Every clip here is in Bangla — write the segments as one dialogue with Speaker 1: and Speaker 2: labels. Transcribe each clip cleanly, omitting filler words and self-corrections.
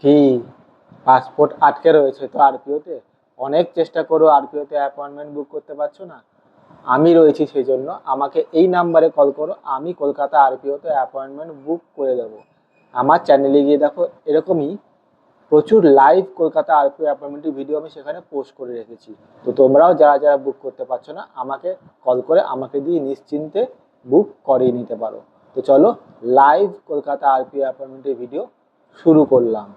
Speaker 1: কি পাসপোর্ট আটকে রয়েছে তো আরপিওতে? অনেক চেষ্টা করো, আরপিওতে অ্যাপয়েন্টমেন্ট বুক করতে পারছো না। আমি রয়েছি সেই জন্য, আমাকে এই নাম্বারে কল করো, আমি কলকাতা আরপিওতে অ্যাপয়েন্টমেন্ট বুক করে দেবো। আমার চ্যানেলে গিয়ে দেখো, এরকমই প্রচুর লাইভ কলকাতা আরপিও অ্যাপয়েন্টমেন্টের ভিডিও আমি সেখানে পোস্ট করে রেখেছি। তো তোমরাও যারা যারা বুক করতে পারছো না, আমাকে কল করে আমাকে দিয়ে নিশ্চিন্তে বুক করিয়ে নিতে পারো। তো চলো, লাইভ কলকাতা আরপিও অ্যাপয়েন্টমেন্টের ভিডিও শুরু করলাম।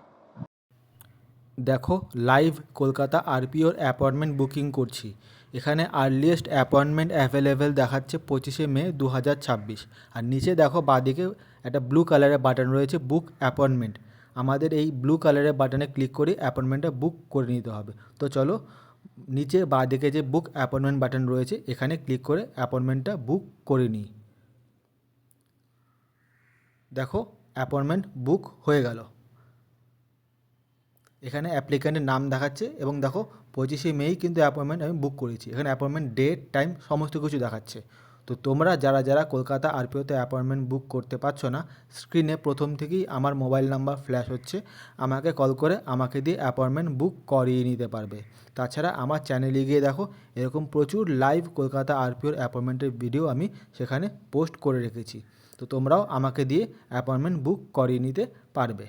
Speaker 1: দেখো, লাইভ কলকাতা আরপিওর অ্যাপয়েন্টমেন্ট বুকিং করছি। এখানে আর্লিয়েস্ট অ্যাপয়েন্টমেন্ট অ্যাভেলেবেল দেখাচ্ছে 25শে মে 2026। আর নিচে দেখো বাঁদিকে একটা ব্লু কালারের বাটন রয়েছে, বুক অ্যাপয়েন্টমেন্ট। আমাদের এই ব্লু কালারের বাটনে ক্লিক করে অ্যাপয়েন্টমেন্টটা বুক করে নিতে হবে। তো চলো, নিচে বাঁদিকে যে বুক অ্যাপয়েন্টমেন্ট বাটন রয়েছে এখানে ক্লিক করে অ্যাপয়েন্টমেন্টটা বুক করে নিই। দেখো, অ্যাপয়েন্টমেন্ট বুক হয়ে গেল। এখানে অ্যাপ্লিক্যান্টের নাম দেখাচ্ছে এবং দেখো 25শে মেই কিন্তু অ্যাপয়েন্টমেন্ট আমি বুক করেছি। এখানে অ্যাপয়েন্টমেন্ট ডেট, টাইম সমস্ত কিছু দেখাচ্ছে। তো তোমরা যারা যারা কলকাতা আরপিওতে অ্যাপয়েন্টমেন্ট বুক করতে পারছো না, স্ক্রিনে প্রথম থেকেই আমার মোবাইল নাম্বার ফ্ল্যাশ হচ্ছে, আমাকে কল করে আমাকে দিয়ে অ্যাপয়েন্টমেন্ট বুক করিয়ে নিতে পারবে। তাছাড়া আমার চ্যানেলে গিয়ে দেখো, এরকম প্রচুর লাইভ কলকাতা আরপিওর অ্যাপয়েন্টমেন্টের ভিডিও আমি সেখানে পোস্ট করে রেখেছি। তো তোমরাও আমাকে দিয়ে অ্যাপয়েন্টমেন্ট বুক করিয়ে নিতে পারবে।